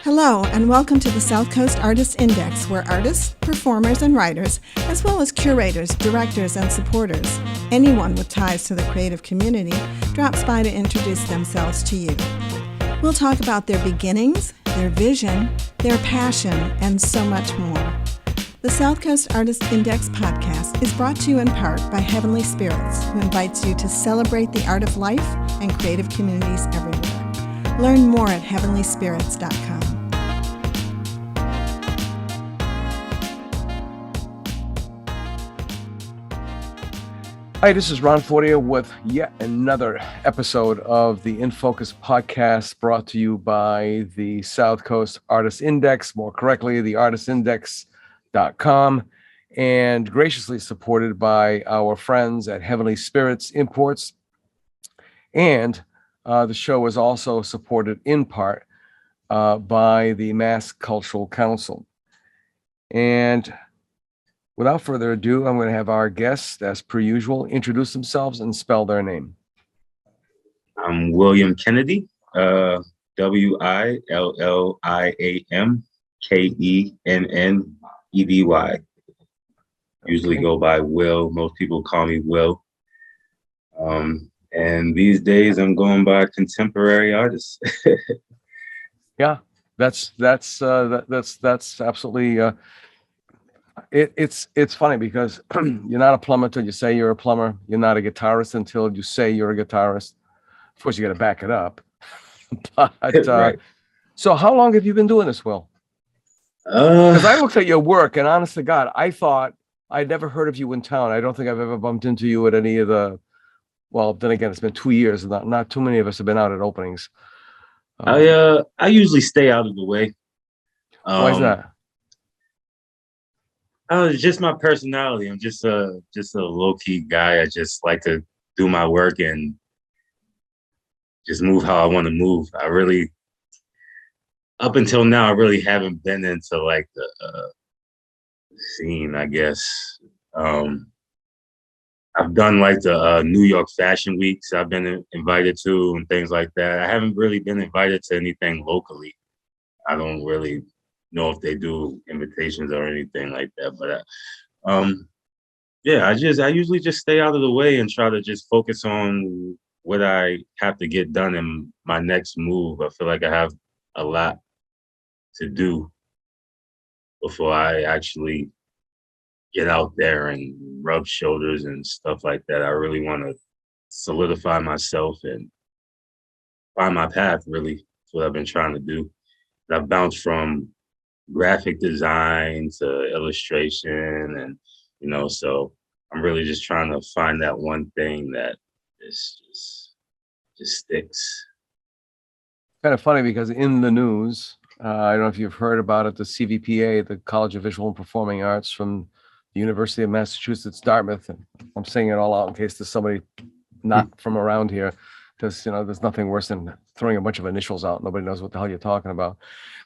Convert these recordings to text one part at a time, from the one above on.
Hello, and welcome to the South Coast Artists Index, where artists, performers, and writers, as well as curators, directors, and supporters, anyone with ties to the creative community, drops by to introduce themselves to you. We'll talk about their beginnings, their vision, their passion, and so much more. The South Coast Artists Index podcast is brought to you in part by Heavenly Spirits, who invites you to celebrate the art of life and creative communities everywhere. Learn more at heavenlyspirits.com. Hi, this is Ron Fortier with yet another episode of the In Focus podcast, brought to you by the South Coast Artists Index, more correctly, the artistindex.com, and graciously supported by our friends at Heavenly Spirits Imports. And the show is also supported in part by the Mass Cultural Council. And without further ado, I'm going to have our guests, as per usual, introduce themselves and spell their name. I'm William Kenedy, William Usually go by Will. Most people call me Will. And these days I'm going by contemporary artist. Yeah, that's absolutely. It's funny because you're not a plumber until you say you're a plumber. You're not a guitarist until you say you're a guitarist. Of course, you got to back it up. But Right. So how long have you been doing this, Will? Because I looked at your work, and honest to God, I thought I'd never heard of you in town. I don't think I've ever bumped into you at any of the. Well, then again, it's been 2 years. Not too many of us have been out at openings. I usually stay out of the way. Why is that? It's just my personality. I'm just a low-key guy. I just like to do my work and just move how I want to move. Up until now, I really haven't been into like the scene, I guess. I've done like the New York Fashion Weeks I've been invited to and things like that. I haven't really been invited to anything locally. I don't really know if they do invitations or anything like that, but yeah, I usually just stay out of the way and try to just focus on what I have to get done in my next move. I feel like I have a lot to do before I actually get out there and rub shoulders and stuff like that. I really want to solidify myself and find my path, really. That's what I've been trying to do. I've bounced from graphic design to illustration, and so I'm really just trying to find that one thing that is just sticks. Kind of funny because in the news, I don't know if you've heard about it, the CVPA, the College of Visual and Performing Arts from the University of Massachusetts, Dartmouth. And I'm saying it all out in case there's somebody not from around here, because there's nothing worse than throwing a bunch of initials out. Nobody knows what the hell you're talking about.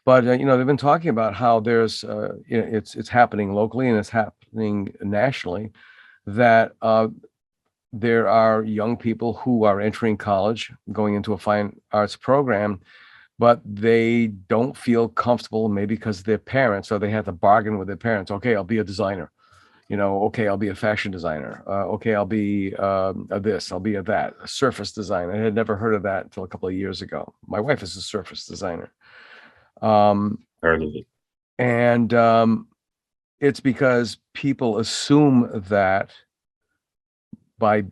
But they've been talking about how there's it's happening locally and it's happening nationally, that there are young people who are entering college, going into a fine arts program, but they don't feel comfortable, maybe because their parents, or they have to bargain with their parents. Okay, I'll be a designer. Okay, I'll be a fashion designer. Okay, I'll be this, I'll be a that, a surface designer. I had never heard of that until a couple of years ago. My wife is a surface designer. Heard of it. And it's because people assume that by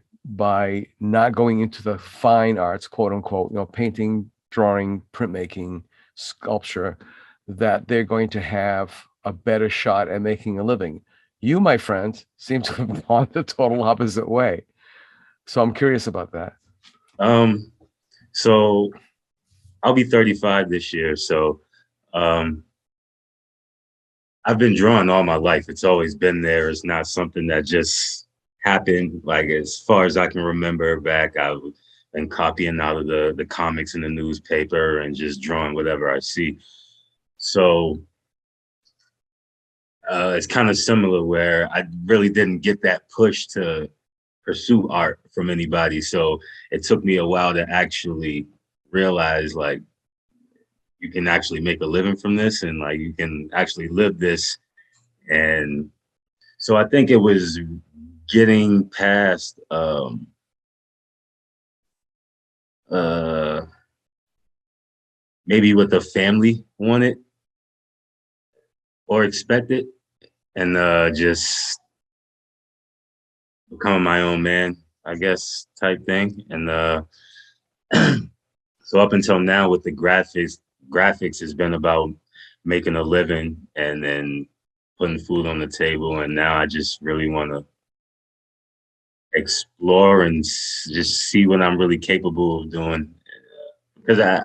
not going into the fine arts, quote unquote, painting, drawing, printmaking, sculpture, that they're going to have a better shot at making a living. You, my friend, seem to have gone the total opposite way. So I'm curious about that. So I'll be 35 this year. So I've been drawing all my life. It's always been there. It's not something that just happened. Like, as far as I can remember back, I've been copying out of the comics in the newspaper and just drawing whatever I see. So it's kind of similar, where I really didn't get that push to pursue art from anybody. So it took me a while to actually realize, like, you can actually make a living from this, and like you can actually live this. And so I think it was getting past uh maybe what the family wanted or expected, and just becoming my own man, I guess, type thing. And so up until now with the graphics has been about making a living and then putting food on the table. And now I just really want to explore and just see what I'm really capable of doing. Because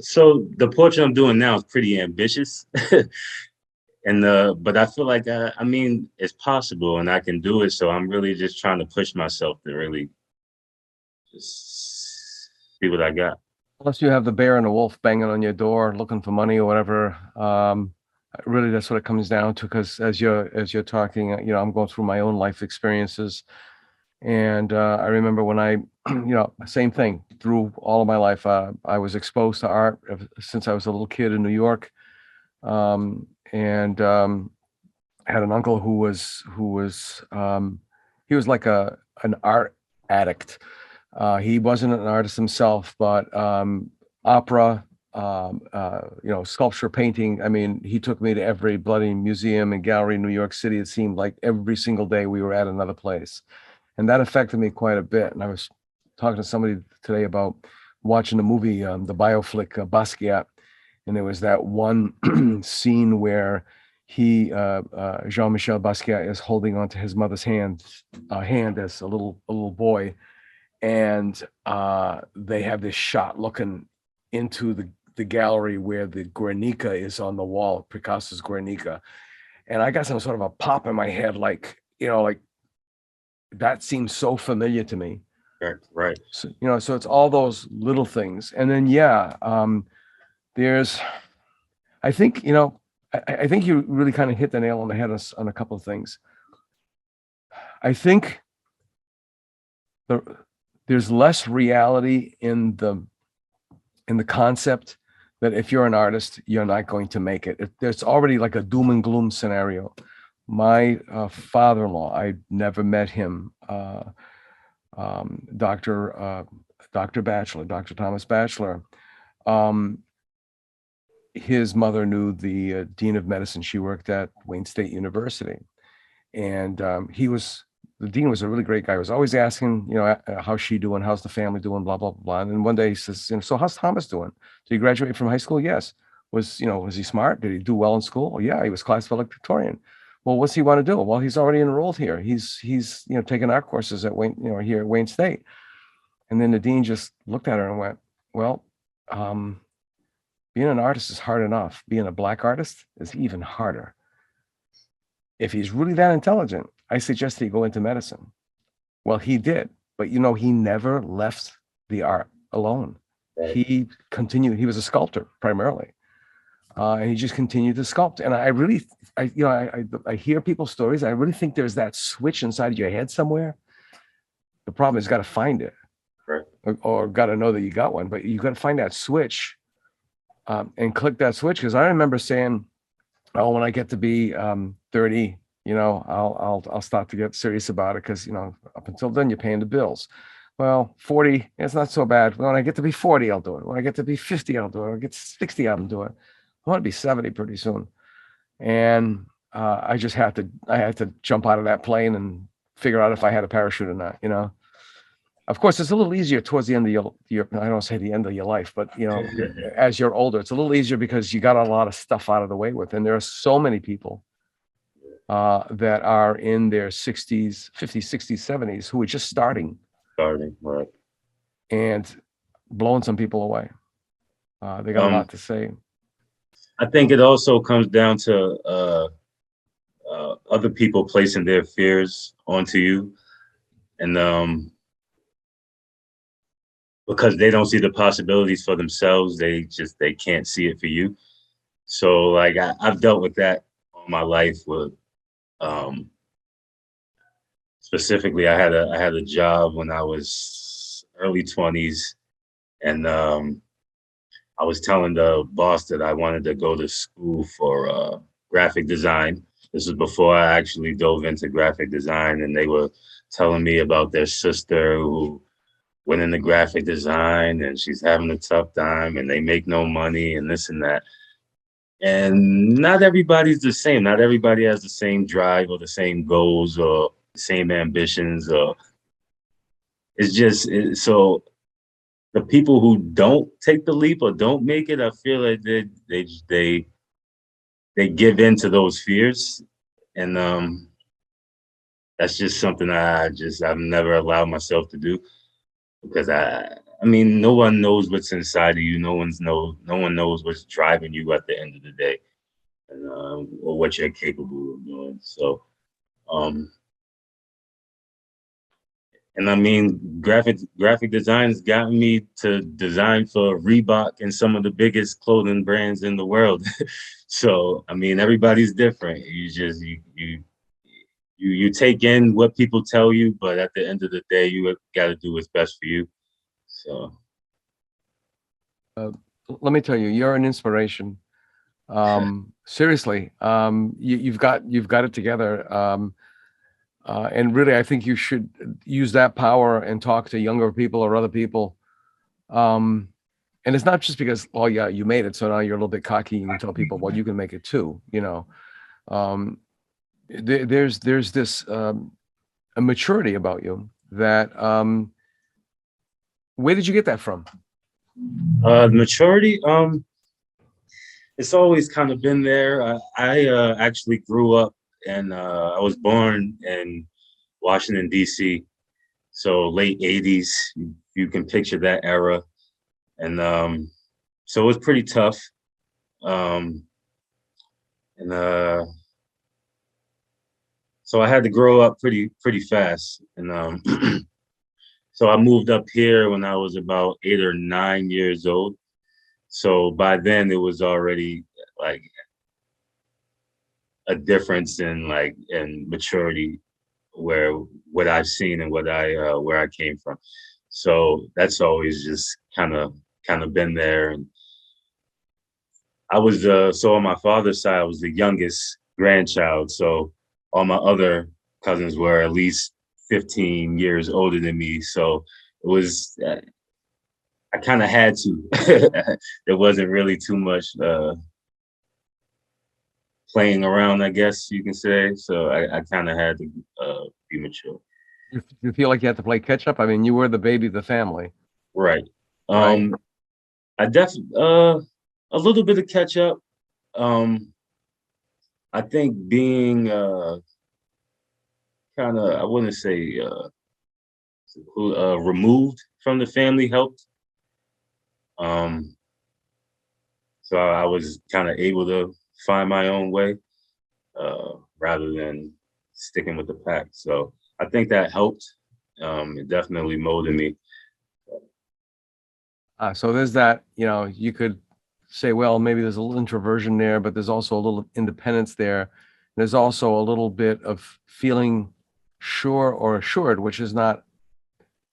so the portrait I'm doing now is pretty ambitious. And but I feel like I mean it's possible and I can do it. So I'm really just trying to push myself to really just see what I got. Unless you have the bear and the wolf banging on your door looking for money or whatever. Really, that's what it comes down to. Because as you're talking, I'm going through my own life experiences, and I remember when I, same thing through all of my life. I was exposed to art since I was a little kid in New York, and had an uncle who was he was like an art addict. He wasn't an artist himself, but opera, sculpture, painting. I mean, he took me to every bloody museum and gallery in New York City. It seemed like every single day we were at another place. And that affected me quite a bit. And I was talking to somebody today about watching the movie, the bioflick Basquiat. And there was that one scene where Jean-Michel Basquiat is holding onto his mother's hand as a little boy. And they have this shot looking into the gallery where the Guernica is on the wall, Picasso's Guernica. And I got some sort of a pop in my head, like that seems so familiar to me. Right. So, so it's all those little things. And then, I think, I think you really kind of hit the nail on the head on a couple of things. I think there's less reality in the concept that if you're an artist, you're not going to make it. There's already like a doom and gloom scenario. My father-in-law, I never met him, Dr. Batchelor, Dr. Thomas Batchelor. His mother knew the dean of medicine. She worked at Wayne State University, and the dean was a really great guy. He was always asking, how's she doing? How's the family doing? Blah, blah, blah. And one day he says, so how's Thomas doing? Did he graduate from high school? Yes. Was he smart? Did he do well in school? Oh, yeah, he was class valedictorian. Well, what's he want to do? Well, he's already enrolled here. He's taking art courses at Wayne, here at Wayne State. And then the dean just looked at her and went, well, being an artist is hard enough. Being a Black artist is even harder. If he's really that intelligent, I suggest he go into medicine. Well, he did, but he never left the art alone. Right. He continued. He was a sculptor primarily, and he just continued to sculpt. And I hear people's stories. I really think there's that switch inside of your head somewhere. The problem is, got to find it, right, or got to know that you got one. But you got to find that switch, and click that switch. Because I remember saying, "Oh, when I get to be 30, I'll start to get serious about it, because up until then you're paying the bills. Well, 40, it's not so bad. When I get to be 40, I'll do it. When I get to be 50, I'll do it. When I get to 60, I'll do it. I want to be 70 pretty soon." And I had to jump out of that plane and figure out if I had a parachute or not. Of course, it's a little easier towards the end of your I don't say the end of your life, but as you're older, it's a little easier because you got a lot of stuff out of the way with. And there are so many people that are in their 60s, 50s, 60s, 70s who are just starting, right, and blowing some people away. They got a lot to say. I think it also comes down to other people placing their fears onto you, and because they don't see the possibilities for themselves, they can't see it for you. So like I've dealt with that all my life. With specifically, I had a job when I was early 20s, And I was telling the boss that I wanted to go to school for graphic design. This was before I actually dove into graphic design, and they were telling me about their sister who went into graphic design and she's having a tough time and they make no money and this and that. And not everybody's the same. Not everybody has the same drive or the same goals or the same ambitions. Or so the people who don't take the leap or don't make it, I feel like they give in to those fears, and that's just something I've never allowed myself to do, because I mean, no one knows what's inside of you. No one knows what's driving you at the end of the day, and or what you're capable of doing. So, um, and I mean, graphic design's gotten me to design for Reebok and some of the biggest clothing brands in the world. So, I mean, everybody's different. You take in what people tell you, but at the end of the day, you got to do what's best for you. So, Let me tell you, you're an inspiration. Seriously, you've got it together. And really, I think you should use that power and talk to younger people or other people. And it's not just because, oh yeah, you made it, so now you're a little bit cocky. You can tell people, well, you can make it too. You know, there's this a maturity about you that. Where did you get that from? maturity. It's always kind of been there. I actually grew up, and I was born in Washington, D.C. So late 80s, you can picture that era. And so it was pretty tough. Um, and so I had to grow up pretty fast. And so I moved up here when I was about 8 or 9 years old. So by then it was already like a difference in maturity, where what I've seen and what I where I came from. So that's always just kind of been there. And I was so on my father's side, I was the youngest grandchild. So all my other cousins were at least 15 years older than me. So it was I kind of had to. There wasn't really too much playing around, I guess you can say. So I kind of had to be mature. You feel like you had to play catch up? I mean, you were the baby of the family. Right. Right. I definitely a little bit of catch up. Um, I think being kind of, I wouldn't say removed from the family helped. Um, so I was kind of able to find my own way rather than sticking with the pack. So I think that helped. It definitely molded me. So there's that, you know, you could say, well, maybe there's a little introversion there, but there's also a little independence there. There's also a little bit of feeling sure or assured, which is not,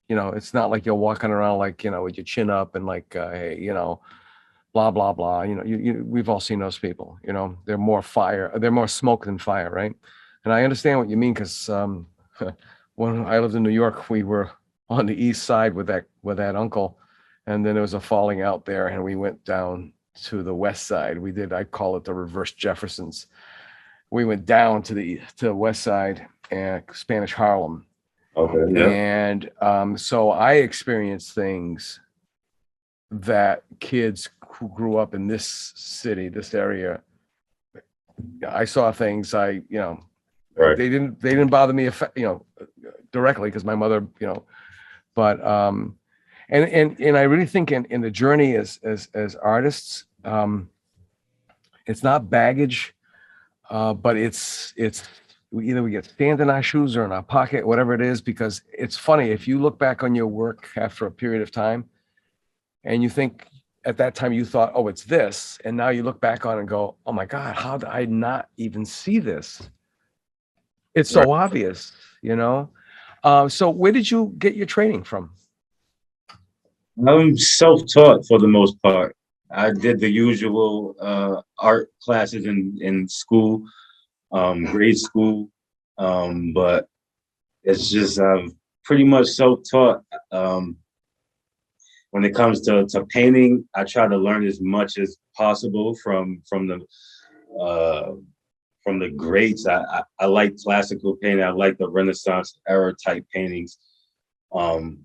you know, it's not like you're walking around like, you know, with your chin up and like, hey, you know, blah, blah, blah. You know, we've all seen those people, you know, they're more smoke than fire, right? And I understand what you mean, because when I lived in New York, we were on the east side with that uncle, and then there was a falling out there, and we went down to the west side. I call it the reverse Jeffersons. We went down to the west side and Spanish Harlem. Okay. Yeah. And so I experienced things that kids who grew up in this city, this area, I saw things you know, Right. they didn't bother me, you know, directly, because my mother, you know, but and I really think in the journey as artists, it's not baggage, but it's either we get sand in our shoes or in our pocket, whatever it is, because it's funny if you look back on your work after a period of time, and you think at that time you thought, oh, it's this, and now you look back on it and go, oh my God, how did I not even see this? It's so obvious, you know. So where did you get your training from? I'm self-taught for the most part. I did the usual art classes in school, grade school, but it's just I'm pretty much self-taught. Um, when it comes to painting, I try to learn as much as possible uh, from the greats. I like classical painting. I like the Renaissance era type paintings. Um,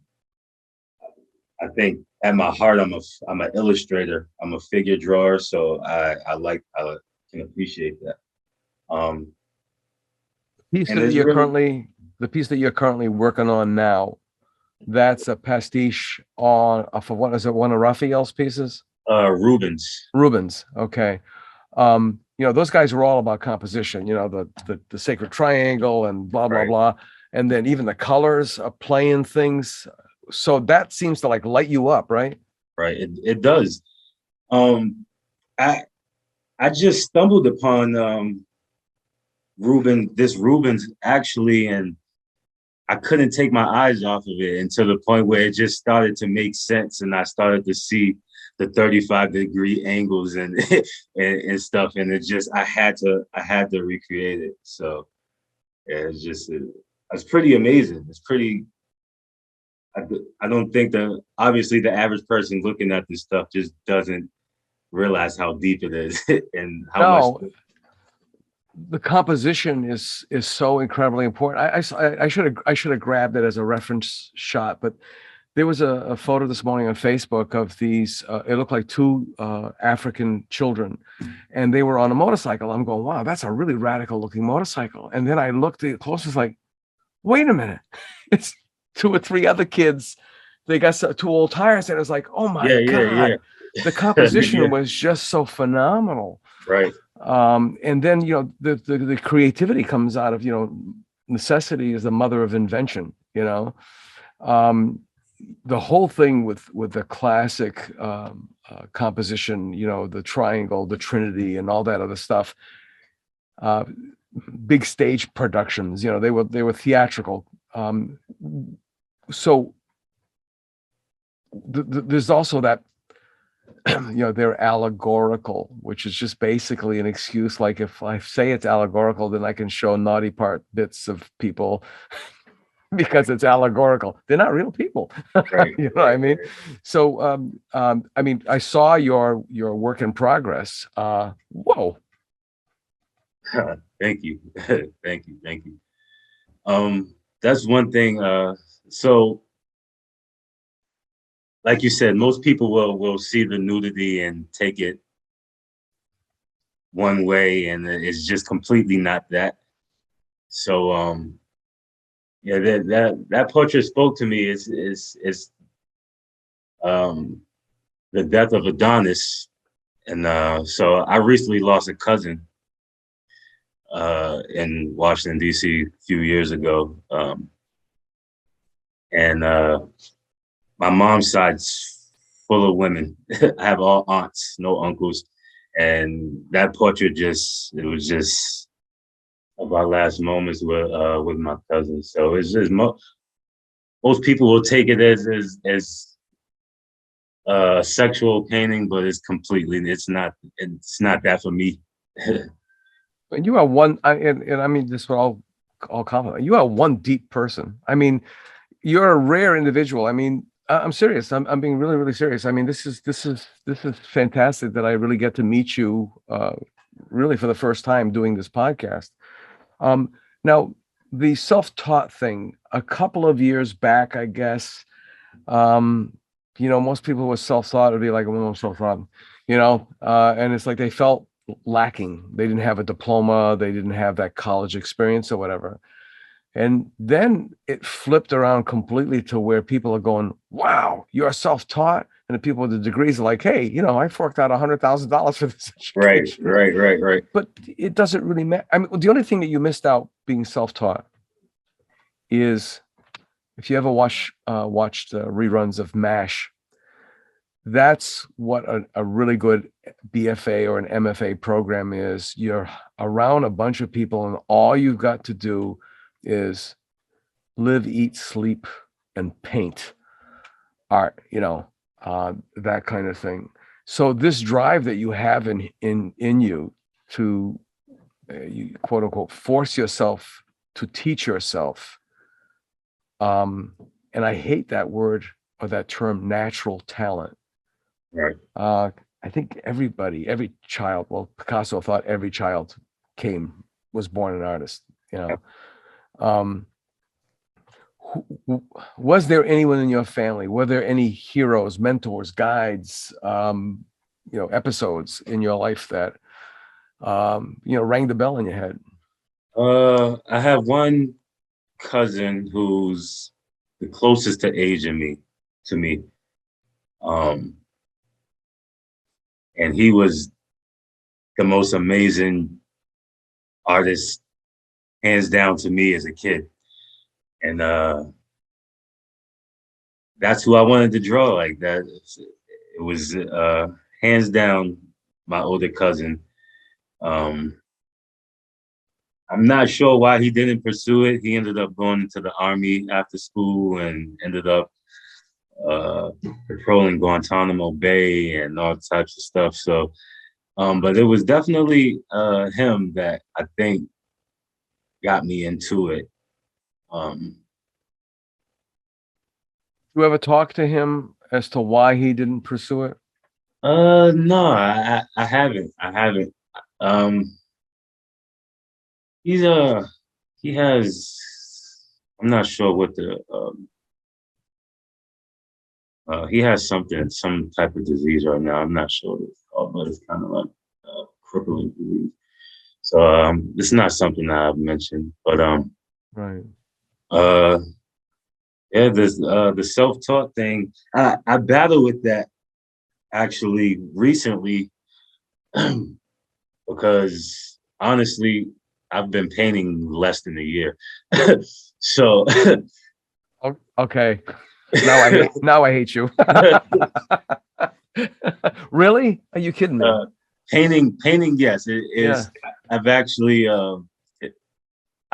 I think at my heart, I'm an illustrator. I'm a figure drawer, so I can appreciate that. Um, Piece and that it's you're really currently, the piece that you're currently working on now, that's a pastiche on of what is it? One of Raphael's pieces? Rubens, Rubens. Okay. Those guys were all about composition, the sacred triangle and blah, blah, right? blah. And then even the colors of playing things. So that seems to like light you up, right? Right. It does. Um, I I just stumbled upon this Rubens actually, and I couldn't take my eyes off of it until the point where it just started to make sense, and I started to see the 35-degree angles and, and stuff, and it just I had to recreate it. So yeah, it's pretty amazing. It's pretty. I, I don't think that obviously the average person looking at this stuff just doesn't realize how deep it is and how much. No, the composition is so incredibly important. I should have grabbed it as a reference shot, but there was a photo this morning on Facebook of these. It looked like two African children, and they were on a motorcycle. I'm going, wow, that's a really radical looking motorcycle. And then I looked at it close. It's like, wait a minute, it's two or three other kids. They got two old tires, and it's like, oh my Yeah, God, the yeah, composition was just so phenomenal. right. And then the creativity comes out of necessity is the mother of invention. Um, the whole thing with the classic composition, the triangle, the Trinity, and all that other stuff. Uh, Big stage productions, they were theatrical. So there's also that. They're allegorical, which is just basically an excuse. Like if I say it's allegorical, then I can show naughty part bits of people because it's allegorical. They're not real people. Right, You know what I right, mean? So, I mean, I saw your work in progress. Whoa. right. Thank you. Thank you. Thank you. That's one thing. So like you said, most people will see the nudity and take it one way, and it's just completely not that. So yeah, that portrait spoke to me. Is um the death of Adonis, and so I recently lost a cousin in Washington D.C. a few years ago, and my mom's side's full of women. I have all aunts, no uncles, and that portrait it was just of our last moments with my cousin. So it's just most people will take it as sexual painting, but it's not that for me. And you are one, and I mean this for all compliment. You are one deep person. I mean, you're a rare individual. I mean, I'm serious. I'm being really, really serious. I mean, this is fantastic that I really get to meet you, really for the first time doing this podcast. Now the self-taught thing, a couple of years back, I guess, most people with self-taught would be like, well, I'm self-taught, and it's like they felt lacking. They didn't have a diploma, they didn't have that college experience or whatever. And then it flipped around completely to where people are going, wow, you're self-taught. And the people with the degrees are like, hey, I forked out $100,000 for this Right, education. right. But it doesn't really matter. I mean, the only thing that you missed out being self-taught is if you ever watched reruns of MASH, that's what a really good BFA or an MFA program is. You're around a bunch of people, and all you've got to do is live, eat, sleep, and paint art. that kind of thing. So this drive that you have in you to you quote unquote force yourself to teach yourself, and I hate that word or that term, natural talent. Right. I think every child, well, Picasso thought every child was born an artist, you know. Was there anyone in your family? Were there any heroes, mentors, guides, episodes in your life that, rang the bell in your head? I have one cousin who's the closest to age to me. And he was the most amazing artist, hands down, to me as a kid. And that's who I wanted to draw like that. It was hands down my older cousin. I'm not sure why he didn't pursue it. He ended up going into the Army after school and ended up patrolling Guantanamo Bay and all types of stuff. So, but it was definitely him that I think got me into it. You ever talk to him as to why he didn't pursue it? No, I haven't. He's he has, I'm not sure what he has some type of disease right now. I'm not sure what it's called, but it's kind of like crippling disease. So it's not something that I've mentioned, but right. Yeah, the self-taught thing, I battle with that actually recently because honestly, I've been painting less than a year. So okay. Now I hate you. Really? Are you kidding me? Painting, yes, it is. Yeah. I've actually I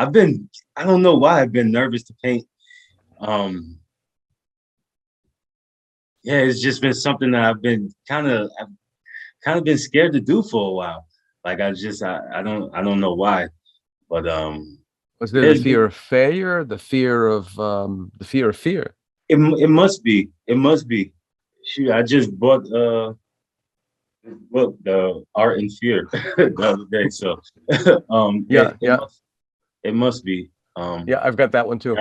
don't know why I've been nervous to paint. Yeah, it's just been something that I've kind of been scared to do for a while. Like I don't know why, but was there the fear of failure, the fear of fear? It must be. Shoot, I just bought book, The Art and Fear, the other day. So it must be. Yeah, I've got that one too.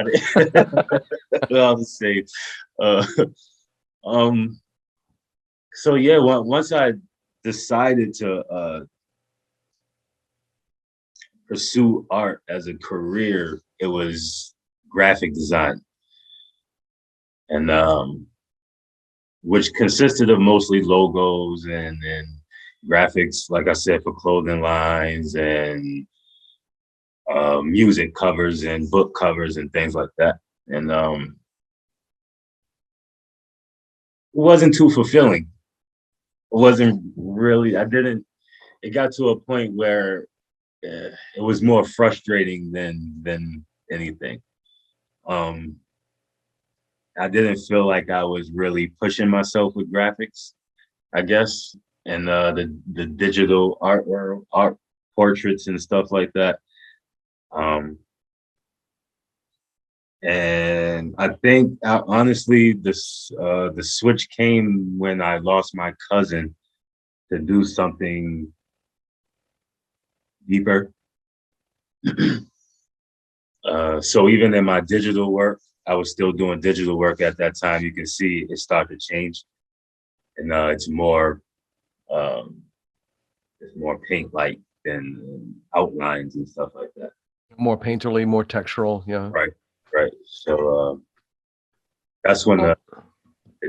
I'll just say, so yeah, once I decided to pursue art as a career, it was graphic design, and which consisted of mostly logos and graphics, like I said, for clothing lines and music covers and book covers and things like that. And it wasn't too fulfilling. It wasn't really, it got to a point where it was more frustrating than anything. I didn't feel like I was really pushing myself with graphics, I guess, and the digital art world, art portraits and stuff like that. And I think honestly, the switch came when I lost my cousin to do something deeper. So even in my digital work, I was still doing digital work at that time. You can see it started to change, and it's more paint-like than outlines and stuff like that. More painterly, more textural, yeah. Right. So that's when the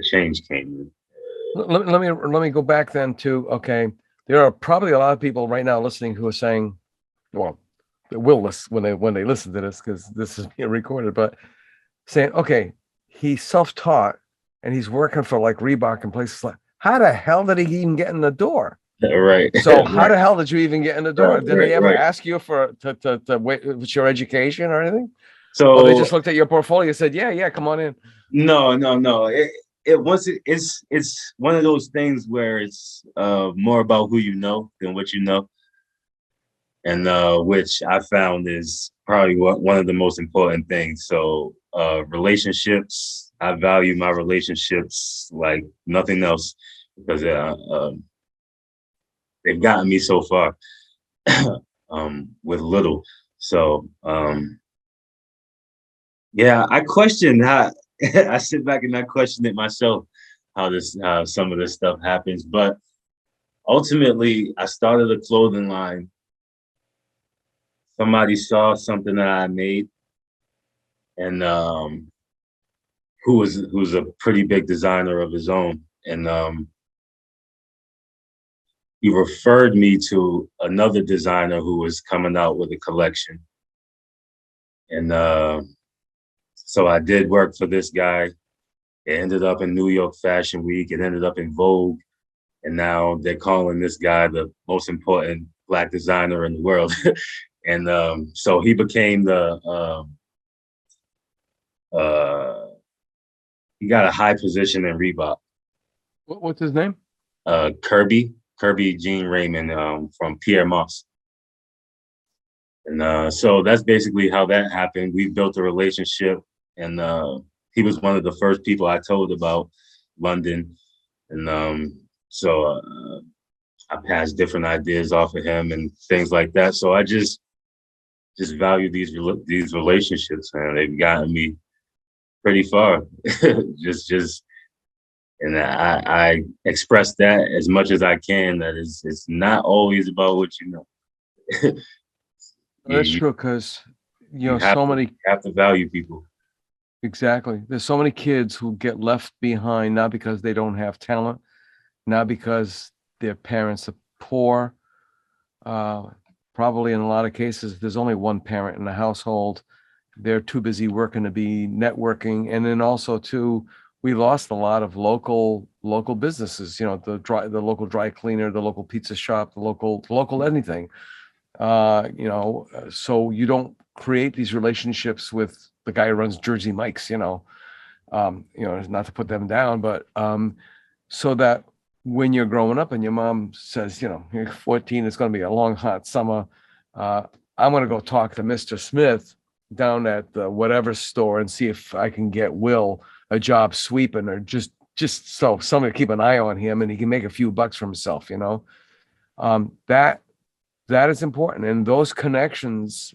change came. Let me go back then to, okay, there are probably a lot of people right now listening who are saying, well, they will listen when they listen to this because this is being recorded, but saying, okay, he's self-taught and he's working for like Reebok and places like, how the hell did he even get in the door? Right. So how the hell did you even get in the door? Did they ever ask you to wait with your education or anything? So they just looked at your portfolio and said, yeah, come on in. No. it's one of those things where it's more about who you know than what you know, and which I found is probably one of the most important things. So relationships, I value my relationships like nothing else because they've gotten me so far with little. So yeah, I question how I sit back and I question it myself how some of this stuff happens. But ultimately, I started a clothing line. Somebody saw something that I made, and who's a pretty big designer of his own, and he referred me to another designer who was coming out with a collection, and so I did work for this guy. It ended up in New York Fashion Week. It ended up in Vogue. And now they're calling this guy the most important Black designer in the world. And so he became he got a high position in Reebok. What's his name? Kirby Jean Raymond from Pierre Moss. And so that's basically how that happened. We built a relationship, and he was one of the first people I told about London. And so I passed different ideas off of him and things like that. So I just value these relationships, and they've gotten me pretty far. just and I express that as much as I can. That it's not always about what you know. That's true, because You have to value people. Exactly. There's so many kids who get left behind, not because they don't have talent, not because their parents are poor. Probably in a lot of cases, there's only one parent in the household. They're too busy working to be networking. And then also too, we lost a lot of local businesses, the local dry cleaner, the local pizza shop, the local anything. So you don't create these relationships with the guy who runs Jersey Mike's, not to put them down, but so that when you're growing up and your mom says, you're 14, it's going to be a long, hot summer. I'm going to go talk to Mr. Smith down at the whatever store and see if I can get Will a job sweeping, or just so somebody keep an eye on him and he can make a few bucks for himself, that is important. And those connections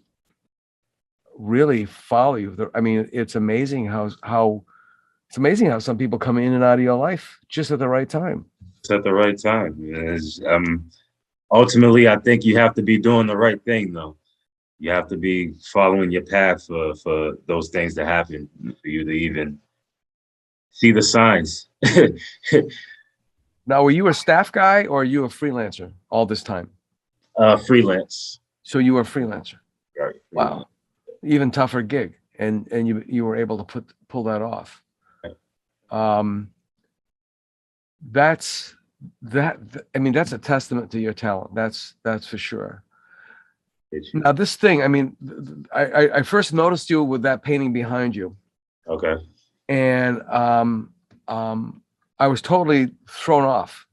really follow you. I mean, it's amazing how some people come in and out of your life just at the right time. It's at the right time. Ultimately, I think you have to be doing the right thing, though. You have to be following your path for those things to happen, for you to even see the signs. Now, were you a staff guy or are you a freelancer all this time? Freelance. So you were a freelancer. Right. Wow. Even tougher gig. And you were able to pull that off. That's a testament to your talent. That's for sure. Now this thing, I first noticed you with that painting behind you. Okay. And I was totally thrown off.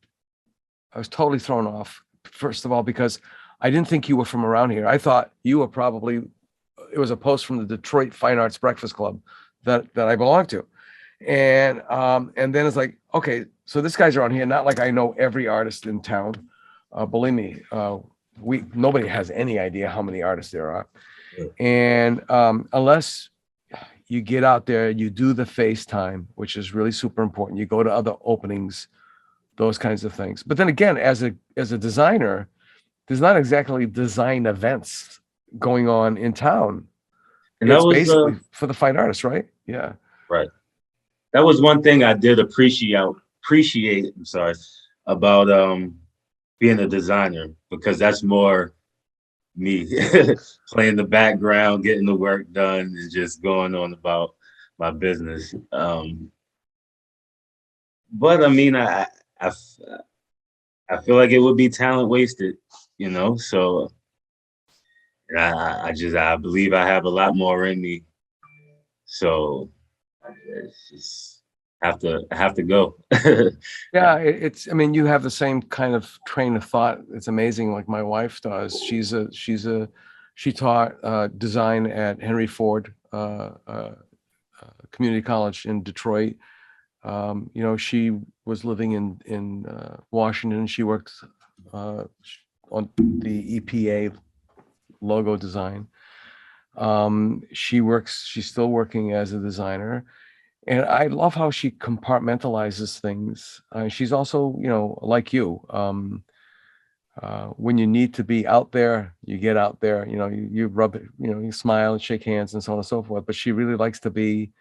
First of all, because I didn't think you were from around here. I thought you were probably, it was a post from the Detroit Fine Arts Breakfast Club that I belong to. And then it's like, okay, so this guy's around here. Not like I know every artist in town. Believe me, nobody has any idea how many artists there are. Yeah. And unless you get out there, you do the FaceTime, which is really super important. You go to other openings, those kinds of things. But then again, as a designer, there's not exactly design events going on in town. And it's basically for the fine artists, right? Yeah. Right. That was one thing I did appreciate, about being a designer, because that's more me playing the background, getting the work done, and just going on about my business. But I mean, I feel like it would be talent wasted, So I believe I have a lot more in me. So it's just I have to go. Yeah, it's, I mean, you have the same kind of train of thought. It's amazing, like my wife does. She taught design at Henry Ford Community College in Detroit. You know, she was living in Washington. She worked on the EPA logo design. She's still working as a designer. And I love how she compartmentalizes things. She's also, you know, like you. When you need to be out there, you get out there. You know, you rub it, you know, you smile and shake hands and so on and so forth. But she really likes to be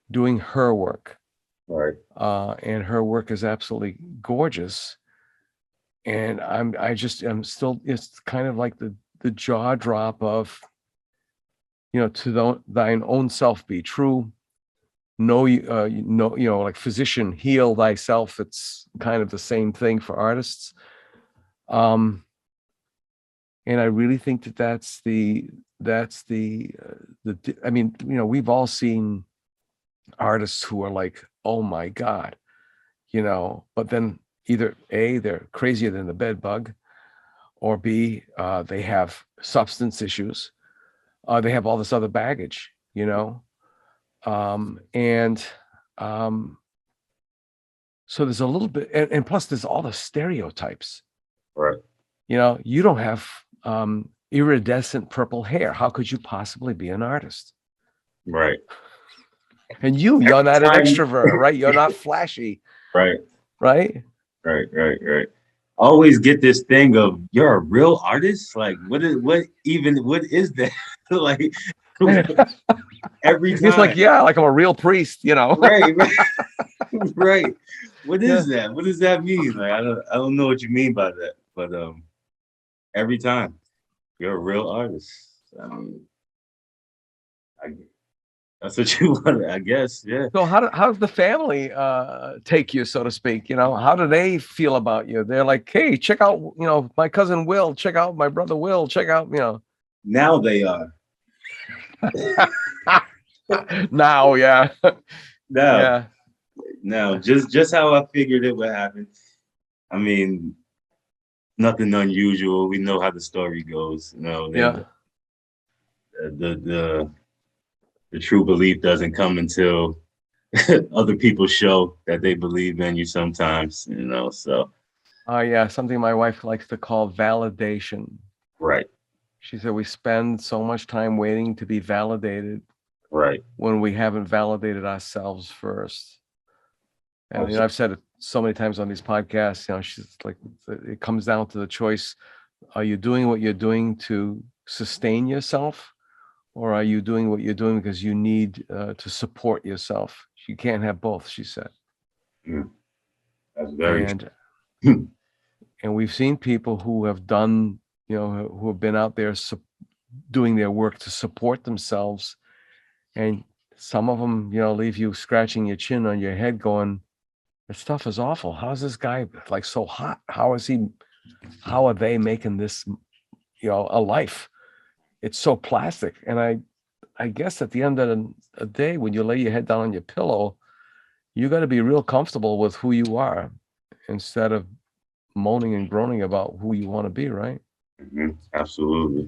doing her work, Right. and her work is absolutely gorgeous. And I'm still, it's kind of like the jaw drop of, you know, to thine own self be true. Know you know, you know, like physician, heal thyself. It's kind of the same thing for artists. And I really think that I mean, you know, we've all seen artists who are like, oh my God, you know, but then either A, they're crazier than the bed bug, or B, they have substance issues. They have all this other baggage, you know. And so there's a little bit, and plus there's all the stereotypes. Right. You know, you don't have iridescent purple hair. How could you possibly be an artist? Right. And you're not an Time- extrovert, right? You're not flashy, Right. right? Right. Always get this thing of you're a real artist. Like, what is that? Like every time. He's like, yeah, like I'm a real priest, you know. Right. Right. What is that? What does that mean? Like, I don't know what you mean by that. But every time you're a real artist. I mean, that's what you want, I guess. Yeah. So how does the family take you, so to speak? You know, how do they feel about you? They're like, hey, check out, you know, my cousin Will, check out my brother Will, check out, you know. Now they are. Now, yeah. Now, Yeah. now, just how I figured it would happen. I mean, nothing unusual. We know how the story goes. You know, Yeah. the true belief doesn't come until other people show that they believe in you sometimes, you know. So Yeah, something my wife likes to call validation. right, She said we spend so much time waiting to be validated right. when we haven't validated ourselves first. And you know, I've said it so many times on these podcasts, you know, she's like, it comes down to the choice. Are you doing what you're doing to sustain yourself? Or are you doing what you're doing because you need to support yourself? You can't have both, she said. That's very And true. and we've seen people who have done, you know, who have been out there doing their work to support themselves. And some of them, you know, leave you scratching your chin on your head going, this stuff is awful. How's this guy like so hot? How are they making this, you know, a life? It's so plastic. And I guess at the end of the day, when you lay your head down on your pillow, you got to be real comfortable with who you are instead of moaning and groaning about who you want to be, right? Absolutely.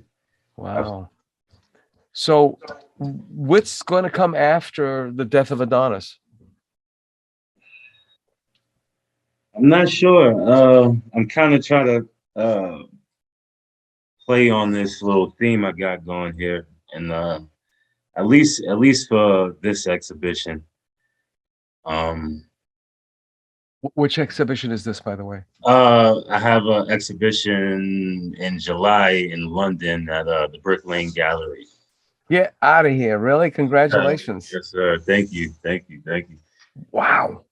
Wow. So what's going to come after the death of Adonis? I'm not sure. I'm kind of trying to play on this little theme I got going here, and at least for this exhibition. Which exhibition is this, by the way? I have an exhibition in July in London at the Brick Lane Gallery. Get out of here. Really? Congratulations. Yes, sir. Thank you. Wow.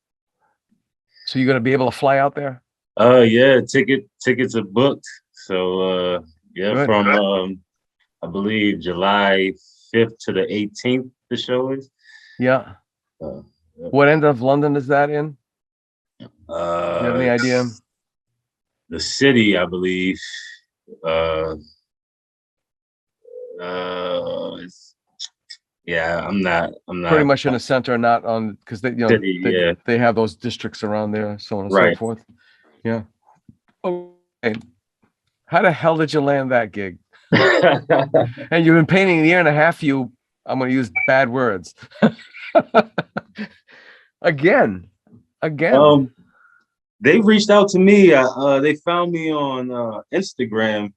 So you're going to be able to fly out there? Yeah, tickets are booked. So yeah, Good. from I believe July 5th to the 18th, the show is. Yeah. Yeah. What end of London is that in? Do you have any idea? The city, I believe. It's Yeah, I'm not. Pretty much in the center, not on, because they, City, yeah. they have those districts around there, so on and so Right. forth. Yeah. Okay. How the hell did you land that gig? And you've been painting a year and a half. I'm going to use bad words. Again. They reached out to me. They found me on Instagram,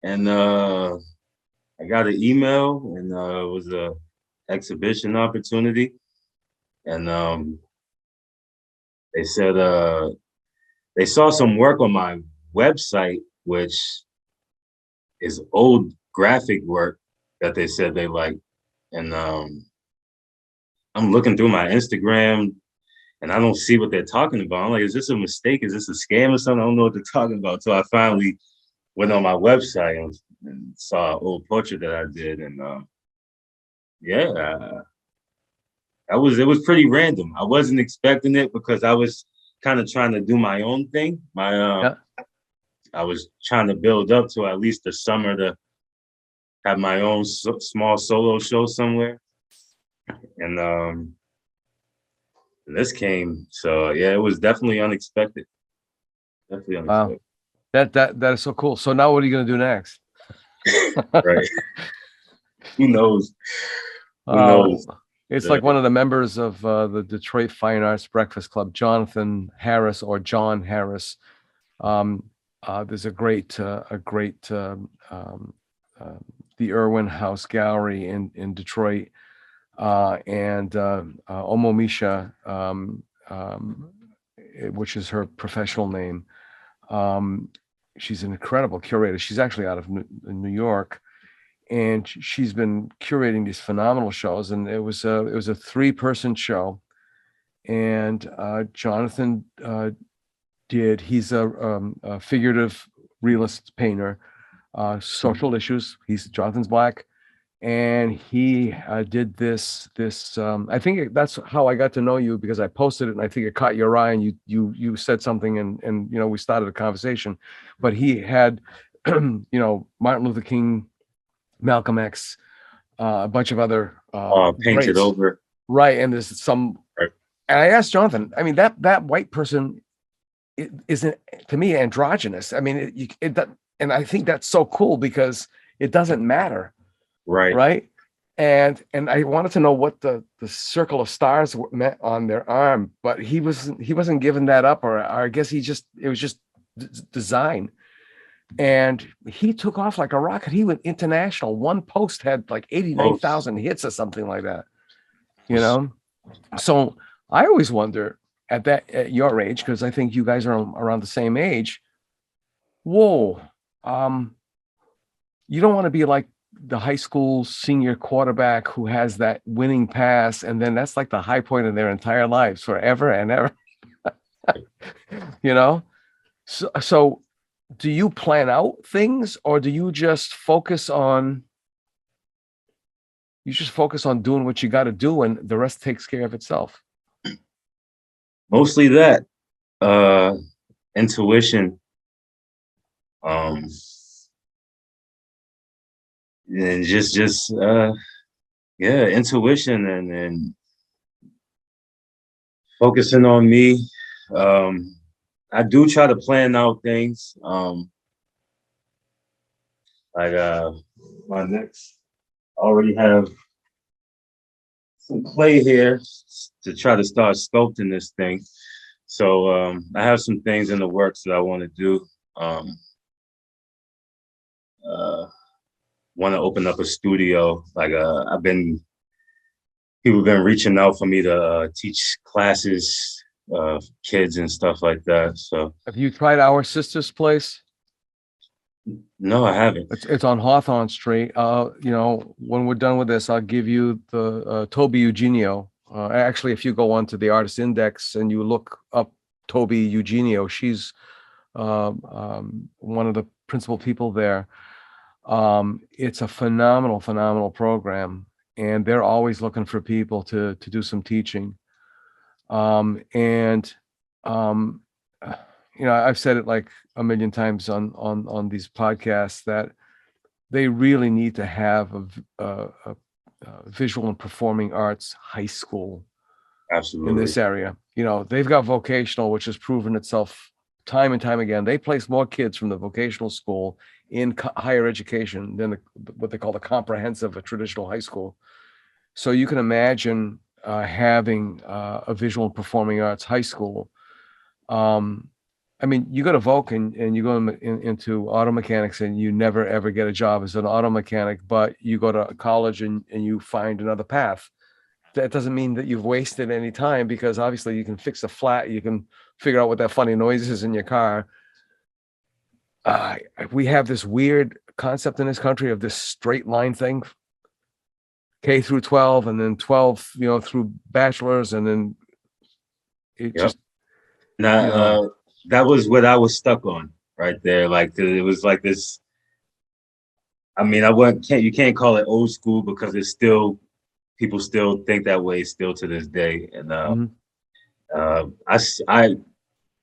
and I got an email, and it was a exhibition opportunity, and they said they saw some work on my website, which is old graphic work that they said they liked, and I'm looking through my Instagram and I don't see what they're talking about. I'm like, is this a mistake? Is this a scam or something? I don't know what they're talking about. So I finally went on my website and saw an old portrait that I did, and yeah, it was pretty random. I wasn't expecting it because I was kind of trying to do my own thing. I was trying to build up to at least the summer to have my own small solo show somewhere, and this came. So yeah, it was definitely unexpected. Definitely unexpected. Wow. That is so cool. So now what are you going to do next? Right. Who knows? Who knows? It's like one of the members of the Detroit Fine Arts Breakfast Club, Jonathan Harris or John Harris. There's a great the Irwin House Gallery in Detroit, and Omo Misha, which is her professional name. She's an incredible curator. She's actually out of New York, and she's been curating these phenomenal shows. And it was a 3-person show, and Jonathan he's a figurative realist painter, social issues. Jonathan's Black, and he did this. I think that's how I got to know you, because I posted it and I think it caught your eye, and you said something, and we started a conversation. But he had Martin Luther King, Malcolm X, a bunch of other painted greats. over. Right, and there's some. Right. And I asked Jonathan. I mean, that white person isn't, to me, androgynous. I mean, and I think that's so cool because it doesn't matter. Right. And I wanted to know what the circle of stars meant on their arm, but he wasn't giving that up, or I guess it was just design. And he took off like a rocket. He went international. One post had like 89,000 hits or something like that. So I always wonder at your age, because I think you guys are around the same age. Whoa, you don't want to be like the high school senior quarterback who has that winning pass, and then that's like the high point of their entire lives forever and ever. So do you plan out things, or do you just focus on doing what you got to do, and the rest takes care of itself? Mostly that intuition, and just intuition, and focusing on me. I do try to plan out things. Like my next, I already have some clay here to try to start sculpting this thing. So I have some things in the works that I want to do. Want to open up a studio. Like people have been reaching out for me to teach classes, kids and stuff like that. So have you tried Our Sister's Place? No, I haven't. It's on Hawthorne Street. When we're done with this, I'll give you the Toby Eugenio. Actually, if you go onto the Artist Index and you look up Toby Eugenio, she's one of the principal people there. It's a phenomenal program, and they're always looking for people to do some teaching. I've said it like a million times on these podcasts that they really need to have visual and performing arts high school in Absolutely. this area. You know, they've got vocational, which has proven itself time and time again. They place more kids from the vocational school in higher education than what they call the comprehensive, a traditional high school. So you can imagine having a visual and performing arts high school. I mean, you go to Voc and you go into auto mechanics and you never ever get a job as an auto mechanic, but you go to college and you find another path. That doesn't mean that you've wasted any time, because obviously you can fix a flat, you can figure out what that funny noise is in your car. We have this weird concept in this country of this straight line thing, K through 12, and then 12, you know, through bachelor's, and then it Yep. just, Now, you know. that was what I was stuck on right there. Like it was like this. I mean, you can't call it old school because it's still, people still think that way still to this day. And Mhm.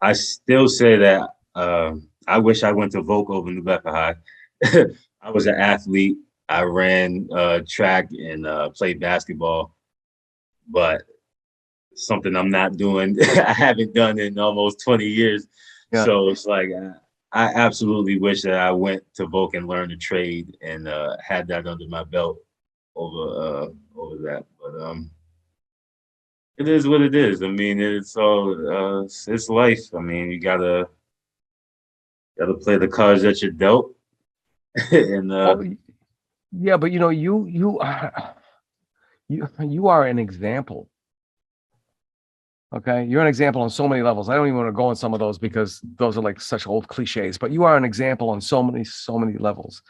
I still say that I wish I went to Voc over New Bedford High. I was an athlete. I ran track and played basketball, but something I'm not doing. I haven't done in almost 20 years. Yeah. So it's like I absolutely wish that I went to Voc and learned a trade and had that under my belt over that. But it is what it is. I mean, it's all it's life. I mean, you gotta play the cards that you're dealt. And Well, yeah, but you know, you are an example. Okay, you're an example on so many levels. I don't even want to go on some of those because those are like such old cliches, but you are an example on so many levels.